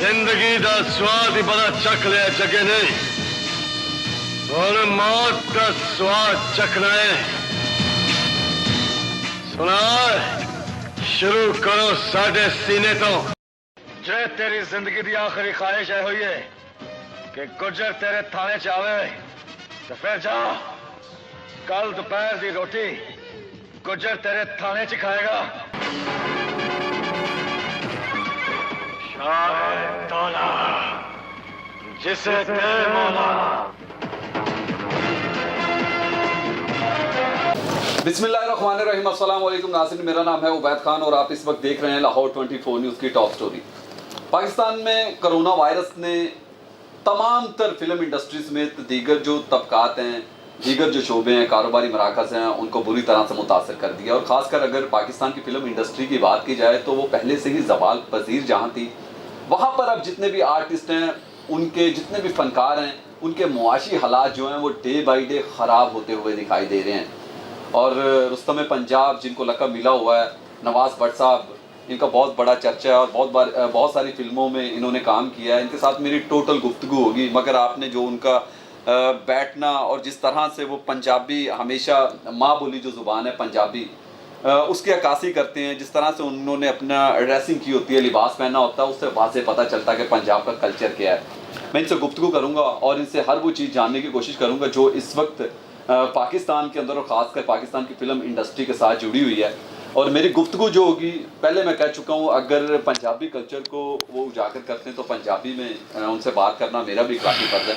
जिंदगी का स्वाद ही बड़ा चख लिया जगे ने और मौत का स्वाद चखना है। सुना, शुरू करो साढ़े सीने तो। जे तेरी जिंदगी की आखिरी ख्वाहिश है हुई है कि गुजर तेरे थाने च आवे तो फिर जा, कल दोपहर की रोटी गुजर तेरे थाने च खाएगा। दौला जिसे दे मौला। बिस्मिल्लाहिर्रहमानिर्रहीम। अस्सलाम वालेकुम नाज़रीन, मेरा नाम है उबैद खान और आप इस वक्त देख रहे हैं लाहौर 24 न्यूज़ की टॉप स्टोरी। पाकिस्तान में कोरोना वायरस ने तमाम तर फिल्म इंडस्ट्री समेत दीगर जो तबकात हैं, दीगर जो शोबे हैं, कारोबारी मराकज़ हैं, उनको बुरी तरह से मुतासर कर दिया। और ख़ासकर अगर पाकिस्तान की फ़िल्म इंडस्ट्री की बात की जाए तो वो पहले से ही ज़वाल पजीर जहाँ थी, वहाँ पर अब जितने भी आर्टिस्ट हैं, उनके जितने भी फ़नकार हैं, उनके मुआशी हालात जो हैं वो डे बाई डे ख़राब होते हुए दिखाई दे रहे हैं। और रुस्तम पंजाब जिनको लक़ब मिला हुआ है, नवाज़ भट्ट साहब, इनका बहुत बड़ा चर्चा है और बहुत सारी फिल्मों में इन्होंने काम किया है। इनके साथ मेरी टोटल गुफ्तगू होगी, मगर आपने जो उनका बैठना और जिस तरह से वो पंजाबी हमेशा माँ बोली जो ज़ुबान है पंजाबी, उसकी अक्कासी करते हैं, जिस तरह से उन्होंने अपना ड्रेसिंग की होती है, लिबास पहना होता है, उससे वाज़ेह पता चलता है कि पंजाब का कल्चर क्या है। मैं इनसे गुफ्तगू करूँगा और इनसे हर वो चीज़ जानने की कोशिश करूँगा जो इस वक्त पाकिस्तान के अंदर और ख़ासकर पाकिस्तान की फ़िल्म इंडस्ट्री के साथ जुड़ी हुई है। और मेरी गुफ्तगू जो होगी, पहले मैं कह चुका हूँ, अगर पंजाबी कल्चर को वो उजागर करते हैं तो पंजाबी में उनसे बात करना मेरा भी काफ़ी फ़र्ज़ है।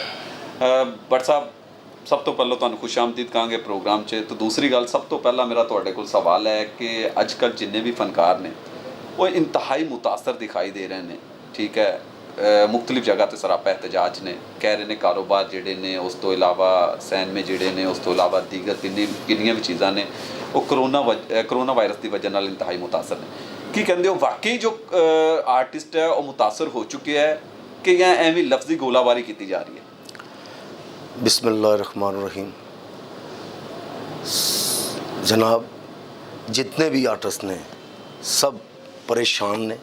भट्ट साहब, सब तो पहले तो खुश आमदीद कहांगे प्रोग्राम च। तो दूसरी गल, सब तो पहला मेरा तुहाडे कोल सवाल है कि अजकल जिन्ने भी फनकार ने वो इंतहाई मुतासर दिखाई दे रहे हैं, ठीक है। मुख्तलिफ जगह ते सरापा एहतजाज ने, कह रहे हैं कारोबार जिहड़े ने, उस तो इलावा सैन में जिहड़े ने, उस तो इलावा दीगर किन्नियां भी चीज़ां ने वो करोना वायरस की वजह नाल इंतहाई मुतासर ने। की कहते हो, वाकई जो आर्टिस्ट है वो मुतासर हो चुके हैं कि या एवं लफ्जी गोलाबारी की जा रही है? बिस्मिल्लाहिर्रहमानिर्रहीम। जनाब, जितने भी आर्टिस्ट ने सब परेशान ने,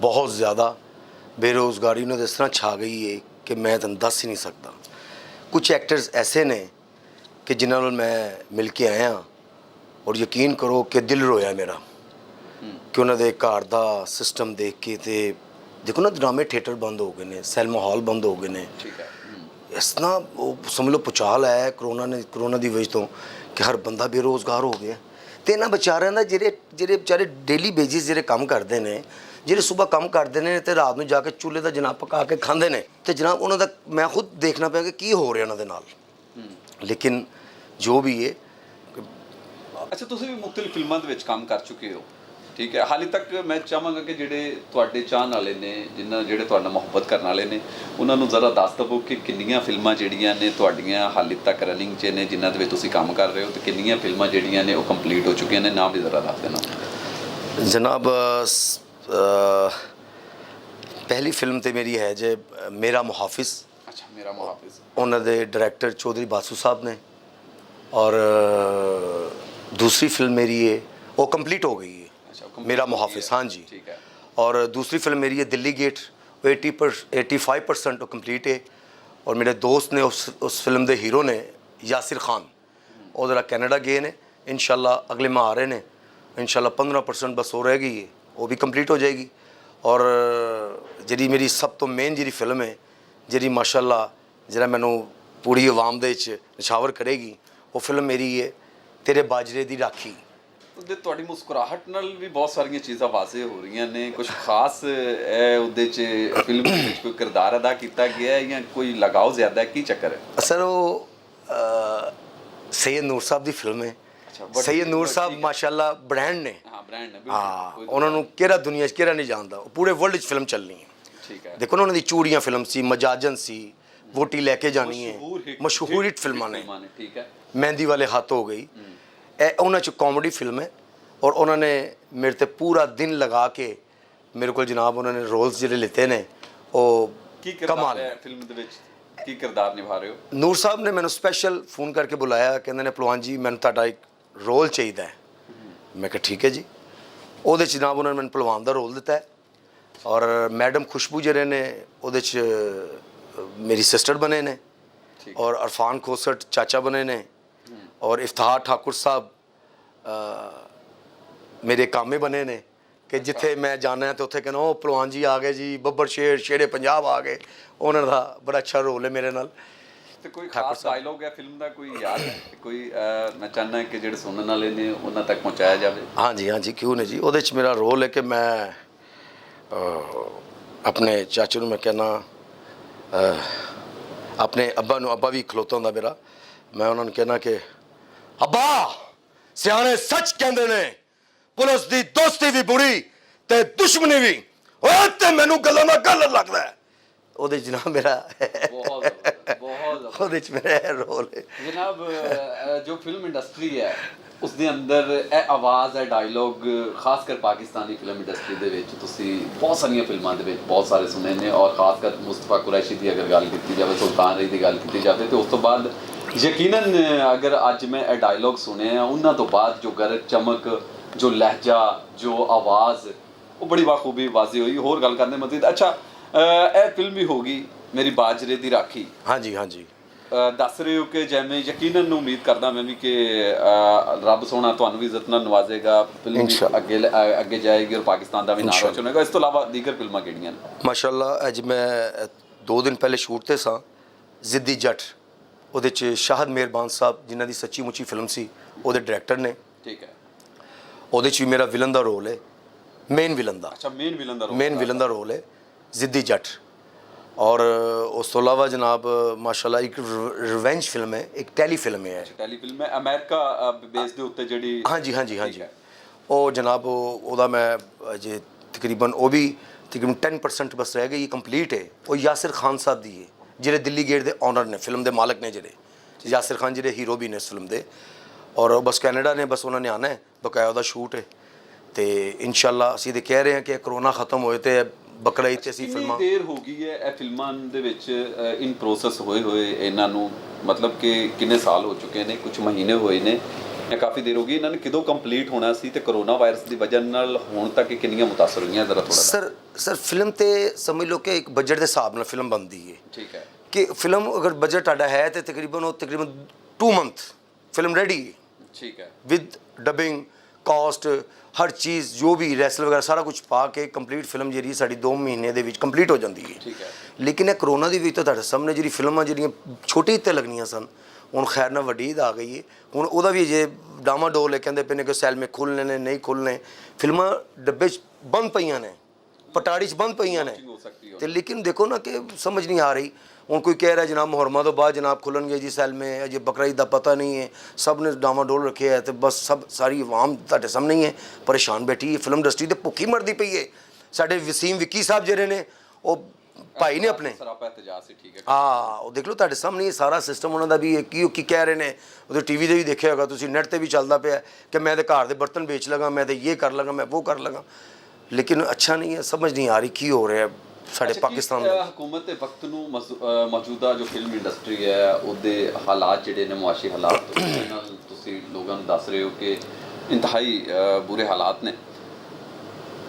बहुत ज़्यादा बेरोज़गारी ने इस तरह छा गई है कि मैं तुम दस ही नहीं सकता। कुछ एक्टर्स ऐसे ने कि जिन्होंने मैं मिल के आया और यकीन करो कि दिल रोया मेरा कि उन्होंने घर का सिस्टम देख के। ते देखो ना, ड्रामे थिएटर बंद हो गए ने, सिनेमा हॉल बंद हो गए ने। इस तरह वो समझ लो पुचाल है करोना की वजह तो कि हर बंदा बेरोज़गार हो गया। तो इन्होंने बेचारियों का ਜਿਹੜੇ बेचारे डेली बेसिस ਜਿਹੜੇ काम करते हैं, ਜਿਹੜੇ सुबह काम करते हैं तो रात में जाके चूल्हे का जनाब पका के खाते हैं, तो जनाब उन्होंने मैं खुद देखना पिया कि की हो रहा उन्होंने नाल। लेकिन जो भी है। अच्छा, तुसीं भी मुख्तलिफ फिल्मों के काम कर चुके हो, ठीक है। हाले तक मैं चाहांगा कि जिहड़े तुहाडे चाहण वाले ने, जिन्हां जिहड़े तुहाडे नाल मुहब्बत करन वाले ने, उन्हां नूं ज़रा दस दवो कि किन्नियां फिल्मां जिहड़ियां ने तुहाडीआं हाले तक रनिंग च ने, जिन्हां दे विच तुसीं काम कर रहे हो, तो किन्नियां फिल्मां जिहड़ियां ने वो कंप्लीट हो चुकियां ने, नाम भी ज़रा दस देना। जनाब, पहली फिल्म तो मेरी है जे मेरा मुहाफिज। अच्छा, मेरा मुहाफिज। उन्होंने डायरेक्टर चौधरी बासु साहब ने। और दूसरी फिल्म मेरी है वो कंप्लीट हो गई है। अच्छा, मेरा मुहाफिज, हाँ जी, ठीक है। और दूसरी फिल्म मेरी है दिल्ली गेट, 85% कंप्लीट है। और मेरे दोस्त ने उस फिल्म के हीरो ने यासिर खान, वो जरा कैनेडा गए ने, इंशाल्लाह अगले माह आ रहे हैं। इंशाल्लाह 15% बस हो रह गई है, वो भी कंप्लीट हो जाएगी। और जी मेरी सब तो मेन जी फिल्म है जी माशाल्लाह जरा मैनू पूरी आवाम दे निछावर करेगी, वो फिल्म मेरी है तेरे बाजरे दी राखी। तुहाडी मुस्कुराहट नाल भी बहुत सारियां चीज़ां वाज़े हो रही ने। कुछ खास उहदे च फिल्म दे विच कोई किरदार अदा किया गया है या कोई लगाव ज़्यादा है, की चक्कर है? सर वो सैयद नूर साहब की फिल्म है। सैयद नूर साहब माशाल्लाह ब्रांड ने। हाँ, उन्होंने केड़ा दुनिया केड़ा नहीं जानता, पूरे वर्ल्ड फिल्म चलनी है, ठीक है। देखो ना, उन्होंने चूड़ियाँ फिल्म सी, मजाजन सी, वोटी लैके जानी है, मशहूर हिट फिल्मां ने, ठीक है। मेहंदी वाले हाथ हो गई, उन्होंने च कॉमेडी फिल्म है। और उन्होंने मेरे ते पूरा दिन लगा के मेरे को जनाब उन्होंने रोल्स जिहड़े लिते ने वो कमाल है। फिल्म दे विच की किरदार निभा रहे हो? नूर साहब ने मैंने स्पैशल फ़ोन करके बुलाया, कहते ने पहलवान जी मैंने तुहाडा एक रोल चाहिए है। मैं कहा ठीक है जी। वो जनाब उन्होंने मैंने पहलवान का रोल दिता है ਔਰ ਮੈਡਮ ਖੁਸ਼ਬੂ ਜਿਹੜੇ ਨੇ ਉਹਦੇ 'ਚ ਮੇਰੀ ਸਿਸਟਰ ਬਣੇ ਨੇ ਔਰ ਅਰਫਾਨ ਖੋਸਟ ਚਾਚਾ ਬਣੇ ਨੇ ਔਰ ਇਫਤਿਹਾਰ ਠਾਕੁਰ ਸਾਹਿਬ ਮੇਰੇ ਕਾਮੇ ਬਣੇ ਨੇ ਕਿ ਜਿੱਥੇ ਮੈਂ ਜਾਣਾ ਤੇ ਉੱਥੇ ਕਹਿੰਦਾ ਉਹ ਪਹਿਲਵਾਨ ਜੀ ਆ ਗਏ ਜੀ ਬੱਬਰ ਸ਼ੇਰੇ ਪੰਜਾਬ ਆ ਗਏ। ਉਹਨਾਂ ਦਾ ਬੜਾ ਅੱਛਾ ਰੋਲ ਹੈ ਮੇਰੇ ਨਾਲ। ਤੇ ਕੋਈ ਖਾਸ ਡਾਇਲੋਗ ਹੈ ਫਿਲਮ ਦਾ ਕੋਈ ਯਾਦ ਹੈ ਕੋਈ ਮੈਂ ਚਾਹੁੰਦਾ ਕਿ ਜਿਹੜੇ ਸੁਣਨ ਵਾਲੇ ਨੇ ਉਹਨਾਂ ਤੱਕ ਪਹੁੰਚਾਇਆ ਜਾਵੇ? ਹਾਂਜੀ ਹਾਂਜੀ ਕਿਉਂ ਨਹੀਂ ਜੀ। ਉਹਦੇ 'ਚ ਮੇਰਾ ਰੋਲ ਹੈ ਕਿ ਮੈਂ ਆਪਣੇ ਚਾਚੂ ਨੂੰ ਮੈਂ ਕਹਿੰਦਾ ਆਪਣੇ ਅੱਬਾ ਨੂੰ, ਅੱਬਾ ਵੀ ਖਲੋਤਾ ਹੁੰਦਾ ਮੇਰਾ, ਮੈਂ ਉਹਨਾਂ ਨੂੰ ਕਹਿੰਦਾ ਕਿ ਅੱਬਾ ਸਿਆਣੇ ਸੱਚ ਕਹਿੰਦੇ ਨੇ ਪੁਲਿਸ ਦੀ ਦੋਸਤੀ ਵੀ ਬੁਰੀ ਤੇ ਦੁਸ਼ਮਣੀ ਵੀ। ਓਏ ਤੇ ਮੈਨੂੰ ਗੱਲਾਂ ਦਾ ਗੱਲ ਲੱਗਦਾ ਹੈ। ਉਹਦੇ 'ਚ ਜਨਾਬ ਮੇਰਾ ਬਹੁਤ ਉਹਦੇ 'ਚ ਮੇਰਾ ਰੋਲ ਹੈ ਜਨਾਬ। ਜੋ ਫਿਲਮ ਇੰਡਸਟਰੀ ਹੈ ਉਸ ਦੇ ਅੰਦਰ ਇਹ ਆਵਾਜ਼ ਹੈ ਡਾਇਲੋਗ, ਖਾਸ ਕਰ ਪਾਕਿਸਤਾਨੀ ਫਿਲਮ ਇੰਡਸਟਰੀ ਦੇ ਵਿੱਚ ਤੁਸੀਂ ਬਹੁਤ ਸਾਰੀਆਂ ਫਿਲਮਾਂ ਦੇ ਵਿੱਚ ਬਹੁਤ ਸਾਰੇ ਸੁਣੇ ਨੇ ਔਰ ਖਾਸ ਕਰ ਮੁਸਤਫਾ ਕੁਰੈਸ਼ੀ ਦੀ ਅਗਰ ਗੱਲ ਕੀਤੀ ਜਾਵੇ, ਸੁਲਤਾਨ ਰਹੀ ਦੀ ਗੱਲ ਕੀਤੀ ਜਾਵੇ ਤੇ ਉਸ ਤੋਂ ਬਾਅਦ ਯਕੀਨਨ ਅਗਰ ਅੱਜ ਮੈਂ ਇਹ ਡਾਇਲੋਗ ਸੁਣੇ ਆ ਉਹਨਾਂ ਤੋਂ ਬਾਅਦ ਜੋ ਗਰਜ ਚਮਕ, ਜੋ ਲਹਿਜਾ, ਜੋ ਆਵਾਜ਼ ਉਹ ਬੜੀ ਬਾਖੂਬੀ ਵਾਜ਼ੀ ਹੋਈ। ਹੋਰ ਗੱਲ ਕਰਨੇ ਮਜ਼ੀਦ ਅੱਛਾ ਇਹ ਫਿਲਮ ਵੀ ਹੋਗੀ ਮੇਰੀ ਬਾਜਰੇ ਦੀ ਰਾਖੀ। ਹਾਂਜੀ ਹਾਂਜੀ ਦੱਸ ਰਹੇ ਹੋ ਕਿ ਜਿਵੇਂ ਯਕੀਨਨ ਉਮੀਦ ਕਰਦਾ ਮੈਂ ਵੀ ਕਿ ਰੱਬ ਸੋਹਣਾ ਤੁਹਾਨੂੰ ਵੀ ਇੱਜ਼ਤ ਨਾਲ ਨਵਾਜ਼ੇਗਾ, ਫਿਲਮ ਵੀ ਅੱਗੇ ਜਾਏਗੀ ਔਰ ਪਾਕਿਸਤਾਨ ਦਾ ਵੀ ਨਾਮ ਰੋਸ਼ਨ ਹੋਏਗਾ। ਇਸ ਤੋਂ ਇਲਾਵਾ ਦੀਗਰ ਫਿਲਮਾਂ ਕਿਹੜੀਆਂ ਨੇ? ਮਾਸ਼ਾਅੱਲਾ ਅੱਜ ਮੈਂ 2 ਦਿਨ ਪਹਿਲੇ ਸ਼ੂਟ ਤੇ ਸਾਂ ਜ਼ਿੱਦੀ ਜੱਟ, ਉਹਦੇ 'ਚ ਸ਼ਾਹਦ ਮਿਹਰਬਾਨ ਸਾਹਿਬ ਜਿਨ੍ਹਾਂ ਦੀ ਸੱਚੀ ਮੁੱਚੀ ਫਿਲਮ ਸੀ ਉਹਦੇ ਡਾਇਰੈਕਟਰ ਨੇ। ਠੀਕ ਹੈ। ਉਹਦੇ 'ਚ ਵੀ ਮੇਰਾ ਵਿਲਨ ਦਾ ਰੋਲ ਹੈ, ਮੇਨ ਵਿਲਨ ਦਾ। ਅੱਛਾ ਮੇਨ ਵਿਲਨ ਦਾ ਰੋਲ ਹੈ ਜ਼ਿੱਦੀ ਜੱਟ। ਔਰ ਉਸ ਤੋਂ ਇਲਾਵਾ ਜਨਾਬ ਮਾਸ਼ਾਅੱਲਾ ਇੱਕ ਰਿਵੈਂਜ ਫਿਲਮ ਹੈ, ਇੱਕ ਟੈਲੀ ਫਿਲਮ ਹੈ। ਟੈਲੀ ਫਿਲਮ ਹੈ ਅਮਰੀਕਾ ਬੇਸ ਦੇ ਉੱਤੇ ਜਿਹੜੀ। ਹਾਂਜੀ ਹਾਂਜੀ ਹਾਂਜੀ ਉਹ ਜਨਾਬ ਉਹਦਾ ਮੈਂ ਅਜੇ ਤਕਰੀਬਨ ਉਹ ਵੀ ਤਕਰੀਬਨ 10% ਬਸ ਰਹਿ ਗਈ, ਕੰਪਲੀਟ ਹੈ। ਉਹ ਯਾਸਿਰ ਖਾਨ ਸਾਹਿਬ ਦੀ ਹੈ ਜਿਹੜੇ ਦਿੱਲੀ ਗੇਟ ਦੇ ਓਨਰ ਨੇ, ਫਿਲਮ ਦੇ ਮਾਲਕ ਨੇ ਜਿਹੜੇ ਯਾਸਿਰ ਖਾਨ ਜਿਹੜੇ ਹੀਰੋ ਵੀ ਨੇ ਇਸ ਫਿਲਮ ਦੇ। ਔਰ ਬਸ ਕੈਨੇਡਾ ਨੇ ਬਸ ਉਹਨਾਂ ਨੇ ਆਉਣਾ ਹੈ, ਬਕਾਇਆ ਉਹਦਾ ਸ਼ੂਟ ਹੈ ਤੇ ਇਨਸ਼ਾਅੱਲਾ ਅਸੀਂ ਤੇ ਕਹਿ ਰਹੇ ਹਾਂ ਕਿ ਕਰੋਨਾ ਖਤਮ ਹੋਏ ਤੇ ਬਕਰਾ ਈਦ ਤੇ ਅਸੀਂ ਫਿਲਮਾਂ। ਦੇਰ ਹੋ ਗਈ ਹੈ ਇਹ ਫਿਲਮਾਂ ਦੇ ਵਿੱਚ ਇਨ ਪ੍ਰੋਸੈਸ ਹੋਏ ਇਹਨਾਂ ਨੂੰ, ਮਤਲਬ ਕਿ ਕਿੰਨੇ ਸਾਲ ਹੋ ਚੁੱਕੇ ਨੇ? ਕੁਝ ਮਹੀਨੇ ਹੋਏ ਨੇ ਜਾਂ ਕਾਫੀ ਦੇਰ ਹੋ ਗਈ? ਇਹਨਾਂ ਨੇ ਕਦੋਂ ਕੰਪਲੀਟ ਹੋਣਾ ਸੀ ਤੇ ਕਰੋਨਾ ਵਾਇਰਸ ਦੀ ਵਜ੍ਹਾ ਨਾਲ ਹੁਣ ਤੱਕ ਕਿੰਨੀਆਂ ਮੁਤਾਸਰ ਹੋਈਆਂ ਜ਼ਰਾ ਥੋੜਾ? ਸਰ ਫਿਲਮ ਤੇ ਸਮਝ ਲਓ ਕਿ ਇੱਕ ਬਜਟ ਦੇ ਹਿਸਾਬ ਨਾਲ ਫਿਲਮ ਬਣਦੀ ਹੈ। ਠੀਕ ਹੈ ਕਿ ਫਿਲਮ ਅਗਰ ਬਜਟ ਤੁਹਾਡਾ ਹੈ ਤੇ ਤਕਰੀਬਨ 2 ਮੰਥ ਫਿਲਮ ਰੈਡੀ ਹੈ। ਠੀਕ ਹੈ। ਵਿਦ ਡਬਿੰਗ ਕਾਸਟ ਹਰ ਚੀਜ਼ ਜੋ ਵੀ ਰੈਸਲ ਵਗੈਰਾ ਸਾਰਾ ਕੁਝ ਪਾ ਕੇ ਕੰਪਲੀਟ ਫਿਲਮ ਜਿਹੜੀ ਸਾਡੀ 2 ਮਹੀਨੇ ਦੇ ਵਿੱਚ ਕੰਪਲੀਟ ਹੋ ਜਾਂਦੀ ਹੈ। ਠੀਕ ਹੈ। ਲੇਕਿਨ ਇਹ ਕਰੋਨਾ ਦੀ ਵਿੱਚ ਤਾਂ ਤੁਹਾਡੇ ਸਾਹਮਣੇ ਜਿਹੜੀ ਫਿਲਮਾਂ ਜਿਹੜੀਆਂ ਛੋਟੀ ਤੇ ਲੱਗਣੀਆਂ ਸਨ ਹੁਣ ਖੈਰ ਨਾਲ ਵੱਡੀ ਆ ਗਈ ਹੈ। ਹੁਣ ਉਹਦਾ ਵੀ ਜੇ ਡਾਮਾ ਡੋਲ ਹੈ, ਕਹਿੰਦੇ ਪਏ ਨੇ ਕਿ ਸੈਲਮੇ ਖੁੱਲ੍ਹਣੇ ਨੇ ਨਹੀਂ ਖੁੱਲ੍ਹਣੇ, ਫਿਲਮਾਂ ਡੱਬੇ 'ਚ ਬੰਦ ਪਈਆਂ ਨੇ, ਪਟਾੜੀ 'ਚ ਬੰਦ ਪਈਆਂ ਨੇ ਤੇ ਲੇਕਿਨ ਦੇਖੋ ਨਾ ਕਿ ਸਮਝ ਨਹੀਂ ਆ ਰਹੀ। ਹੁਣ ਕੋਈ ਕਹਿ ਰਿਹਾ ਜਨਾਬ ਮੁਹਰਮਾਂ ਤੋਂ ਬਾਅਦ ਜਨਾਬ ਖੁੱਲਣਗੇ ਜੀ ਸੈਲਮੇ, ਅਜੇ ਬਕਰਾ ਈਦ ਦਾ ਪਤਾ ਨਹੀਂ ਹੈ। ਸਭ ਨੇ ਡਾਮਾ ਡੋਲ ਰੱਖਿਆ ਹੈ ਤੇ ਬਸ ਸਾਰੀ ਆਵਾਮ ਤੁਹਾਡੇ ਸਾਹਮਣੇ ਹੀ ਹੈ, ਪਰੇਸ਼ਾਨ ਬੈਠੀ ਹੈ। ਫਿਲਮ ਇੰਡਸਟਰੀ ਤੇ ਭੁੱਖੀ ਮਰਦੀ ਪਈ ਹੈ। ਸਾਡੇ ਵਸੀਮ ਵਿੱਕੀ ਸਾਹਿਬ ਜਿਹੜੇ ਨੇ ਉਹ ਭਾਈ ਨੇ ਆਪਣੇ ਹਾਂ ਉਹ ਦੇਖ ਲਓ ਤੁਹਾਡੇ ਸਾਹਮਣੇ ਸਾਰਾ ਸਿਸਟਮ ਉਹਨਾਂ ਦਾ ਵੀ ਕੀ ਕਹਿ ਰਹੇ ਨੇ। ਉਹਦੇ ਟੀਵੀ 'ਤੇ ਵੀ ਦੇਖਿਆ ਹੋਗਾ ਤੁਸੀਂ, ਨੈੱਟ 'ਤੇ ਵੀ ਚੱਲਦਾ ਪਿਆ ਕਿ ਮੈਂ ਤਾਂ ਘਰ ਦੇ ਬਰਤਨ ਵੇਚ ਲਗਾ, ਮੈਂ ਤਾਂ ਇਹ ਕਰ ਲਗਾ, ਮੈਂ ਉਹ ਕਰ ਲਗਾ। ਲੇਕਿਨ ਅੱਛਾ ਨਹੀਂ ਹੈ, ਸਮਝ ਨਹੀਂ ਆ ਰਹੀ ਕੀ ਹੋ ਰਿਹਾ ਸਾਡੇ ਪਾਕਿਸਤਾਨ ਦੇ। ਹਕੂਮਤ ਦੇ ਵਕਤ ਨੂੰ ਮੌਜੂਦਾ ਜੋ ਫਿਲਮ ਇੰਡਸਟਰੀ ਹੈ ਉਹਦੇ ਹਾਲਾਤ ਜਿਹੜੇ ਨੇ, ਮੁਆਸ਼ੀ ਹਾਲਾਤ ਨਾਲ ਤੁਸੀਂ ਲੋਕਾਂ ਨੂੰ ਦੱਸ ਰਹੇ ਹੋ ਕਿ ਇੰਤਹਾਈ ਬੁਰੇ ਹਾਲਾਤ ਨੇ।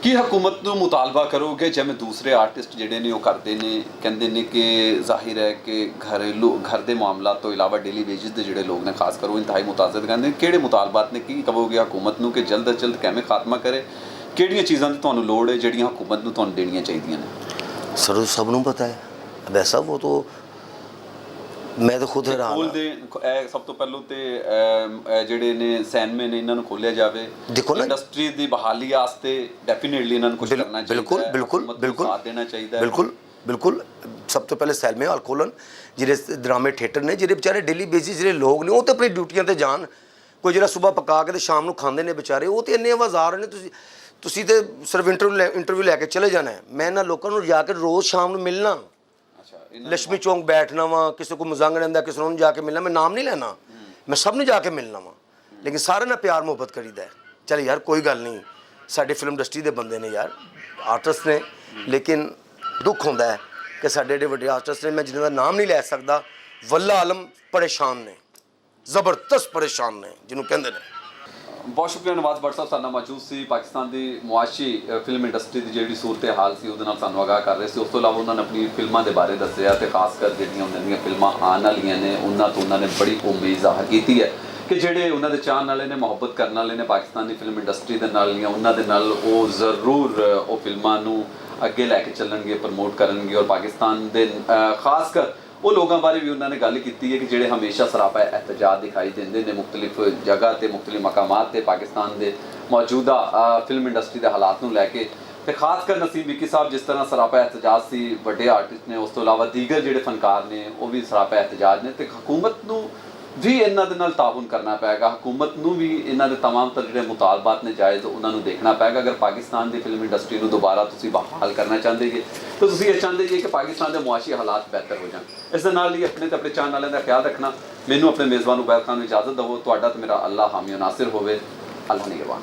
ਕੀ ਹਕੂਮਤ ਨੂੰ ਮੁਤਾਲਬਾ ਕਰੋਗੇ ਜਿਵੇਂ ਦੂਸਰੇ ਆਰਟਿਸਟ ਜਿਹੜੇ ਨੇ ਉਹ ਕਰਦੇ ਨੇ, ਕਹਿੰਦੇ ਨੇ ਕਿ ਜ਼ਾਹਿਰ ਹੈ ਕਿ ਘਰ ਦੇ ਮਾਮਲਾਤ ਤੋਂ ਇਲਾਵਾ ਡੇਲੀ ਵੇਜਿਸ ਦੇ ਜਿਹੜੇ ਲੋਕ ਨੇ ਖਾਸ ਕਰ ਉਹ ਇੰਤਹਾਈ ਮੁਤਾਜ਼ਰ ਕਹਿੰਦੇ, ਕਿਹੜੇ ਮੁਤਾਲਬਾਤ ਨੇ? ਕੀ ਕਹੋਗੇ ਹਕੂਮਤ ਨੂੰ ਕਿ ਜਲਦ ਤੋਂ ਜਲਦ ਕਿਵੇਂ ਖਾਤਮਾ ਕਰੇ? ਕਿਹੜੀਆਂ ਚੀਜ਼ਾਂ ਦੀ ਤੁਹਾਨੂੰ ਲੋੜ ਹੈ ਜਿਹੜੀਆਂ ਹਕੂਮਤ ਨੂੰ ਤੁਹਾਨੂੰ ਦੇਣੀਆਂ ਚਾਹੀਦੀਆਂ ਨੇ? ਸਰ ਸਭ ਨੂੰ ਪਤਾ ਹੈ ਵੈਸਾ ਉਹ ਤਾਂ ਮੈਂ ਤਾਂ ਖੁਦ ਹੈਰਾਨ ਹਾਂ। ਸਭ ਤੋਂ ਪਹਿਲਾਂ ਤੇ ਜਿਹੜੇ ਨੇ ਸੈਨਮੇ ਨੇ ਇਹਨਾਂ ਨੂੰ ਖੋਲਿਆ ਜਾਵੇ। ਦੇਖੋ ਨਾ ਇੰਡਸਟਰੀ ਦੀ ਬਹਾਲੀ ਵਾਸਤੇ ਡੈਫੀਨੇਟਲੀ ਇਹਨਾਂ ਨੂੰ ਕੁਝ ਕਰਨਾ ਚਾਹੀਦਾ। ਬਿਲਕੁਲ ਬਿਲਕੁਲ ਸਾਥ ਦੇਣਾ ਚਾਹੀਦਾ। ਬਿਲਕੁਲ ਸਭ ਤੋਂ ਪਹਿਲੇ ਸੈਲਮੇ ਹਾਲ ਖੋਲ੍ਹਣ, ਜਿਹੜੇ ਡਰਾਮੇ ਥੀਏਟਰ ਨੇ, ਜਿਹੜੇ ਵਿਚਾਰੇ ਡੇਲੀ ਬੇਸਿਸ ਜਿਹੜੇ ਲੋਕ ਨੇ ਉਹ ਤਾਂ ਆਪਣੀ ਡਿਊਟੀਆਂ 'ਤੇ ਜਾਣ। ਕੋਈ ਜਿਹੜਾ ਸੁਬਾਹ ਪਕਾ ਕੇ ਤੇ ਸ਼ਾਮ ਨੂੰ ਖਾਂਦੇ ਨੇ ਵਿਚਾਰੇ, ਉਹ ਤਾਂ ਇੰਨੇ ਆਵਾਜ਼ਾਰ ਨੇ। ਤੁਸੀਂ ਤੇ ਸਿਰਫ ਇੰਟਰਵਿਊ ਲੈ ਕੇ ਚਲੇ ਜਾਣਾ ਹੈ। ਮੈਂ ਇਹਨਾਂ ਲੋਕਾਂ ਨੂੰ ਜਾ ਕੇ ਰੋਜ਼ ਸ਼ਾਮ ਨੂੰ ਮਿਲਣਾ, ਲక్ష్ਮੀ ਚੌਂਕ ਬੈਠਣਾ ਵਾ, ਕਿਸੇ को ਮਜ਼ੰਗ ਰਹਿੰਦਾ ਕਿਸੇ ਨੂੰ ਜਾ ਕੇ ਮਿਲਣਾ। ਮੈਂ ਨਾਮ ਨਹੀਂ ਲੈਣਾ, ਮੈਂ ਸਭ ਨੂੰ ਜਾ ਕੇ ਮਿਲਣਾ ਵਾ, ਲੇਕਿਨ ਸਾਰੇ ਨਾਲ ਪਿਆਰ ਮੁਹੱਬਤ ਕਰੀਦਾ ਹੈ। ਚੱਲ ਯਾਰ ਕੋਈ ਗੱਲ ਨਹੀਂ, ਸਾਡੇ ਫਿਲਮ ਇੰਡਸਟਰੀ ਦੇ ਬੰਦੇ ਨੇ ਯਾਰ, ਆਰਟਿਸਟ ਨੇ। ਲੇਕਿਨ ਦੁੱਖ ਹੁੰਦਾ ਹੈ ਕਿ ਸਾਡੇ ਏਡੇ ਵੱਡੇ ਆਰਟਿਸਟ ਨੇ, ਮੈਂ ਜਿਹਨਾਂ ਦਾ ਨਾਮ ਨਹੀਂ ਲੈ ਸਕਦਾ, ਵੱਲਾ ਆਲਮ ਪਰੇਸ਼ਾਨ ਨੇ, ਜ਼ਬਰਦਸਤ ਪਰੇਸ਼ਾਨ ਨੇ ਜਿਹਨੂੰ ਕਹਿੰਦੇ ਨੇ। ਬਹੁਤ ਸ਼ੁਕਰੀਆ ਨਵਾਜ਼ ਭੱਟ ਸਾਹਿਬ ਸਾਡੇ ਨਾਲ ਮੌਜੂਦ ਸੀ। ਪਾਕਿਸਤਾਨ ਦੀ ਮੁਆਸ਼ੀ ਫਿਲਮ ਇੰਡਸਟਰੀ ਦੀ ਜਿਹੜੀ ਸੂਰਤ ਹਾਲ ਸੀ ਉਹਦੇ ਨਾਲ ਸਾਨੂੰ ਆਗਾਹ ਕਰ ਰਹੇ ਸੀ। ਉਸ ਤੋਂ ਇਲਾਵਾ ਉਹਨਾਂ ਨੇ ਆਪਣੀ ਫਿਲਮਾਂ ਦੇ ਬਾਰੇ ਦੱਸਿਆ ਤੇ ਖਾਸ ਕਰ ਜਿਹੜੀਆਂ ਉਹਨਾਂ ਦੀਆਂ ਫਿਲਮਾਂ ਆਉਣ ਵਾਲੀਆਂ ਨੇ ਉਹਨਾਂ ਤੋਂ ਉਹਨਾਂ ਨੇ ਬੜੀ ਉਮੀਦ ਜ਼ਾਹਰ ਕੀਤੀ ਹੈ ਕਿ ਜਿਹੜੇ ਉਹਨਾਂ ਦੇ ਚਾਹਣ ਵਾਲੇ ਨੇ, ਮੁਹੱਬਤ ਕਰਨ ਵਾਲੇ ਨੇ ਪਾਕਿਸਤਾਨੀ ਫਿਲਮ ਇੰਡਸਟਰੀ ਦੇ ਨਾਲ ਜਾਂ ਉਹਨਾਂ ਦੇ ਨਾਲ, ਉਹ ਜ਼ਰੂਰ ਉਹ ਫਿਲਮਾਂ ਨੂੰ ਅੱਗੇ ਲੈ ਕੇ ਚੱਲਣਗੇ, ਪ੍ਰਮੋਟ ਕਰਨਗੇ। ਔਰ ਪਾਕਿਸਤਾਨ ਦੇ ਖਾਸ ਕਰ ਉਹ ਲੋਕਾਂ ਬਾਰੇ ਵੀ ਉਹਨਾਂ ਨੇ ਗੱਲ ਕੀਤੀ ਹੈ ਕਿ ਜਿਹੜੇ ਹਮੇਸ਼ਾ ਸਰਾਪਾ एहतजाज ਦਿਖਾਈ ਦਿੰਦੇ ਨੇ ਮੁxtਲਿਫ ਜਗ੍ਹਾ ਤੇ, ਮੁxtਲਿਫ ਮਕਾਮਾਤ ਤੇ ਪਾਕਿਸਤਾਨ ਦੇ ਮੌਜੂਦਾ ਫਿਲਮ ਇੰਡਸਟਰੀ ਦੇ ਹਾਲਾਤ ਨੂੰ ਲੈ ਕੇ। ਤੇ ਖਾਸ ਕਰ ਨਸੀਮ ਵਿੱਕੀ ਸਾਹਿਬ ਜਿਸ ਤਰ੍ਹਾਂ ਸਰਾਪਾ एहतजाज ਸੀ, ਵੱਡੇ ਆਰਟਿਸਟ ਨੇ, ਉਸ ਤੋਂ ਇਲਾਵਾ ਦੀਗਰ ਜਿਹੜੇ ਫਨਕਾਰ ਨੇ ਉਹ ਵੀ ਸਰਾਪਾ एहतजाज ਨੇ। ਤੇ ਹਕੂਮਤ ਨੂੰ ਵੀ ਇਹਨਾਂ ਦੇ ਨਾਲ ਤਾਉਨ ਕਰਨਾ ਪਏਗਾ, ਹਕੂਮਤ ਨੂੰ ਵੀ ਇਹਨਾਂ ਦੇ तमाम तर ਜਿਹੜੇ ਮੁਤਾਲਬਾਤ ਨੇ ਜਾਇਜ਼ ਉਹਨਾਂ ਨੂੰ ਦੇਖਣਾ ਪਏਗਾ। ਅਗਰ ਪਾਕਿਸਤਾਨ ਦੀ ਫਿਲਮ ਇੰਡਸਟਰੀ ਨੂੰ ਦੁਬਾਰਾ ਤੁਸੀਂ ਬਹਾਲ ਕਰਨਾ ਚਾਹੁੰਦੇ ਜੇ ਤਾਂ ਤੁਸੀਂ ਇਹ ਚਾਹੁੰਦੇ ਜੇ ਕਿ ਪਾਕਿਸਤਾਨ ਦੇ ਮੁਆਸ਼ੀ ਹਾਲਾਤ ਬਿਹਤਰ ਹੋ ਜਾਣ। ਇਸ ਦੇ ਨਾਲ ਹੀ ਆਪਣੇ ਤੇ ਆਪਣੇ ਚਾਹਣ ਵਾਲਿਆਂ ਦਾ ਖਿਆਲ ਰੱਖਣਾ। ਮੈਨੂੰ ਆਪਣੇ ਮੇਜ਼ਬਾਨ ਉਬੈਦ ਖਾਨ ਨੂੰ ਇਜਾਜ਼ਤ ਦਿਓ। ਤੁਹਾਡਾ ਤੇ ਮੇਰਾ ਅੱਲਾਹ ਹਾਮੀ ਨਾਸਿਰ ਹੋਵੇ। ਅੱਲਾਹ ਨਿਗਹਿਬਾਨ।